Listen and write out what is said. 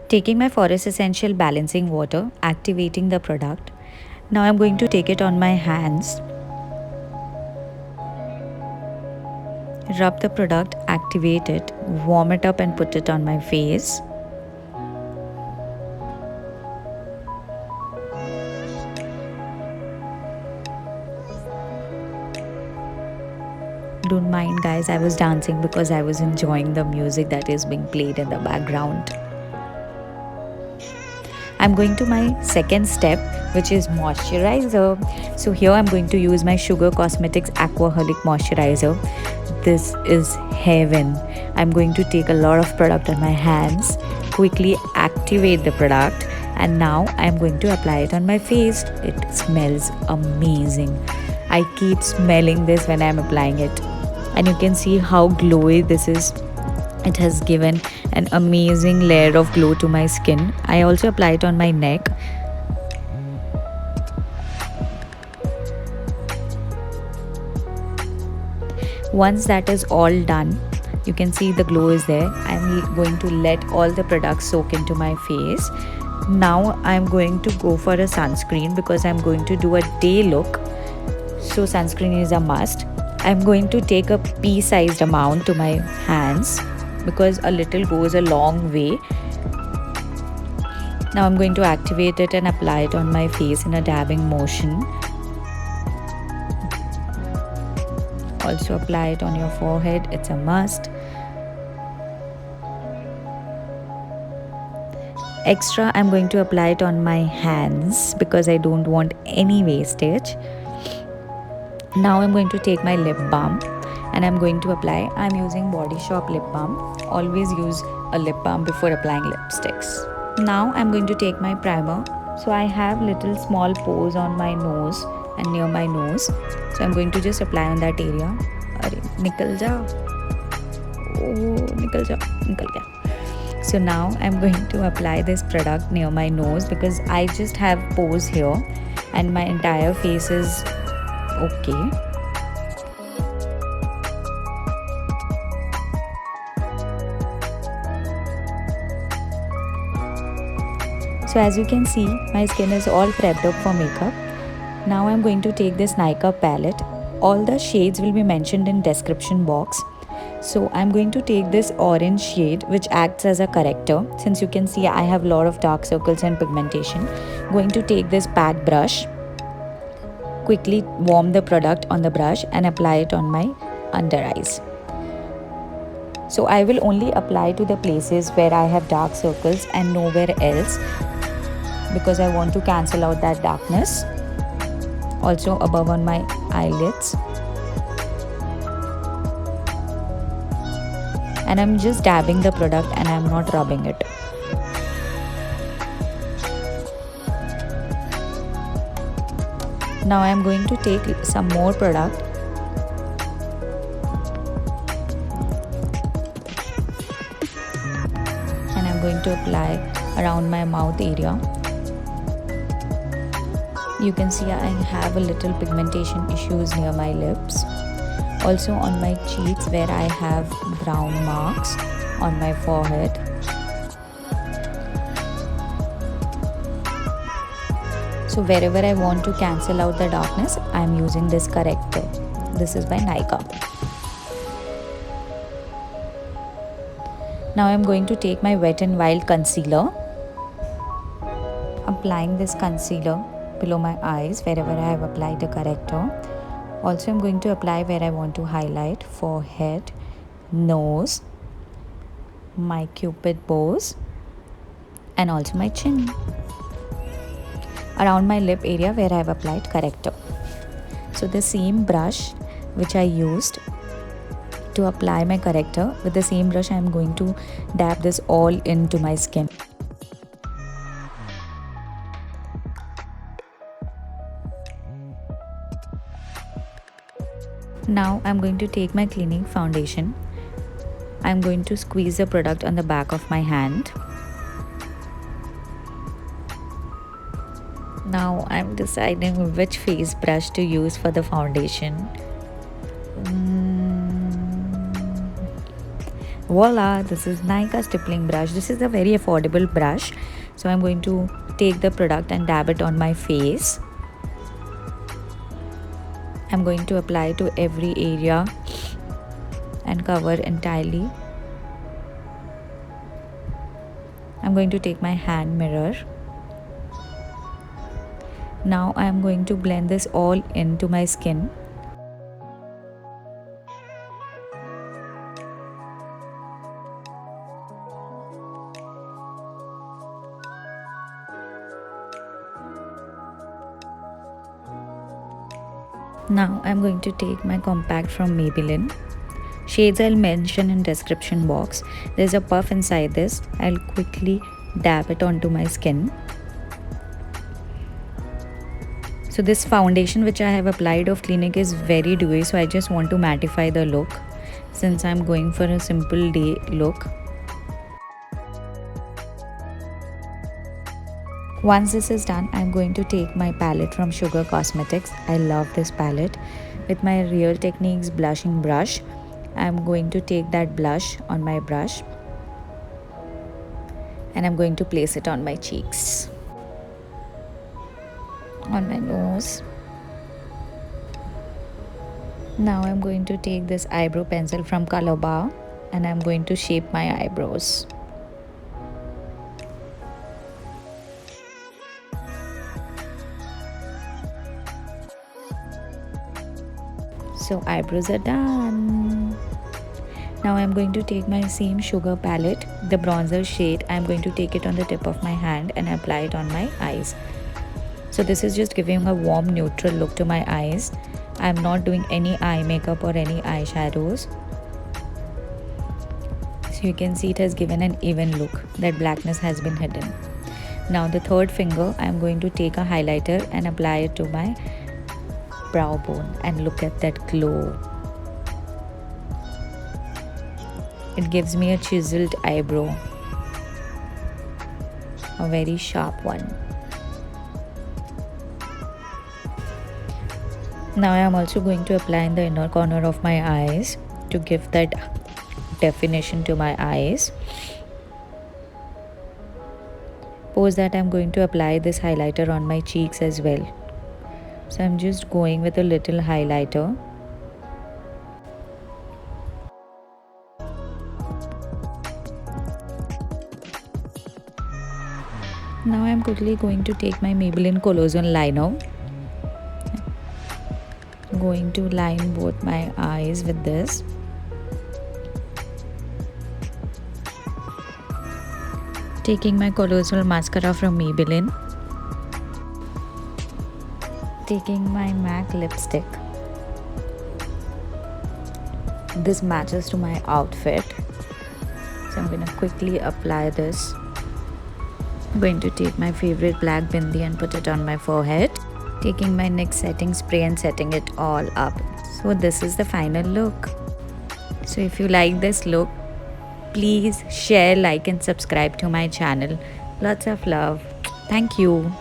Taking my Forest Essential Balancing Water, activating the product. Now I'm going to take it on my hands. Rub the product, activate it, warm it up and put it on my face. Don't mind guys, I was dancing because I was enjoying the music that is being played in the background. I'm going to my second step, which is moisturizer. So here I'm going to use my Sugar Cosmetics Aquaholic Moisturizer. This is heaven. I'm going to take a lot of product on my hands, quickly activate the product, and now I'm going to apply it on my face. It smells amazing. I keep smelling this when I'm applying it, and you can see how glowy this is. It has given an amazing layer of glow to my skin. I also apply it on my neck. Once that is all done, you can see the glow is there. I'm going to let all the products soak into my face. Now I'm going to go for a sunscreen because I'm going to do a day look. So sunscreen is a must. I'm going to take a pea-sized amount to my hands because a little goes a long way. Now I'm going to activate it and apply it on my face in a dabbing motion. Also apply it on your forehead, it's a must. Extra, I'm going to apply it on my hands because I don't want any wastage. Now I'm going to take my lip balm and I'm going to apply. I'm using Body Shop lip balm. Always use a lip balm before applying lipsticks. Now I'm going to take my primer. So I have little small pores on my nose and near my nose. So I'm going to just apply on that area. Nikal ja. Oh, nikal ja. Nikal gaya. So now I'm going to apply this product near my nose because I just have pores here and my entire face is okay. So as you can see, my skin is all prepped up for makeup. Now I'm going to take this Nykaa palette. All the shades will be mentioned in description box. So I'm going to take this orange shade which acts as a corrector. Since you can see I have a lot of dark circles and pigmentation. Going to take this pat brush. Quickly warm the product on the brush and apply it on my under eyes. So I will only apply to the places where I have dark circles and nowhere else because I want to cancel out that darkness. Also above on my eyelids. And I'm just dabbing the product and I'm not rubbing it. Now I'm going to take some more product and I'm going to apply around my mouth area. You can see I have a little pigmentation issues near my lips. Also on my cheeks where I have brown marks on my forehead. So wherever I want to cancel out the darkness, I am using this corrector. This is by Nykaa. Now I am going to take my Wet n Wild concealer. Applying this concealer below my eyes wherever I have applied the corrector. Also I'm going to apply where I want to highlight: forehead, nose, my cupid bows, and also my chin. Around my lip area where I have applied corrector. So the same brush which I used to apply my corrector, with the same brush I am going to dab this all into my skin. Now I'm going to take my Clinique foundation. I'm going to squeeze the product on the back of my hand. Now I'm deciding which face brush to use for the foundation. Voila, this is Nykaa stippling brush. This is a very affordable brush. So I'm going to take the product and dab it on my face. I'm going to apply to every area and cover entirely. I'm going to take my hand mirror. Now I'm going to blend this all into my skin. Now I'm going to take my compact from Maybelline. Shades I'll mention in description box. There's a puff inside this. I'll quickly dab it onto my skin. So this foundation which I have applied of Clinique is very dewy, so I just want to mattify the look since I'm going for a simple day look. Once this is done, I'm going to take my palette from Sugar Cosmetics. I love this palette. With my Real Techniques blushing brush, I'm going to take that blush on my brush and I'm going to place it on my cheeks, on my nose. Now I'm going to take this eyebrow pencil from Color Bar and I'm going to shape my eyebrows. So eyebrows are done. Now I'm going to take my same Sugar palette, the bronzer shade. I'm going to take it on the tip of my hand and apply it on my eyes. So this is just giving a warm neutral look to my eyes. I'm not doing any eye makeup or any eyeshadows. So you can see it has given an even look. That blackness has been hidden. Now the third finger, I'm going to take a highlighter and apply it to my brow bone and look at that glow. It gives me a chiseled eyebrow, a very sharp one. Now I am also going to apply in the inner corner of my eyes to give that definition to my eyes. Post that I'm going to apply this highlighter on my cheeks as well. So I'm just going with a little highlighter. Now I'm quickly going to take my Maybelline Colossal liner. I'm going to line both my eyes with this. Taking my Colossal mascara from Maybelline. Taking my MAC lipstick. This matches to my outfit. So I'm going to quickly apply this. I'm going to take my favorite black bindi and put it on my forehead. Taking my NYX setting spray and setting it all up. So this is the final look. So if you like this look, please share, like and subscribe to my channel. Lots of love. Thank you.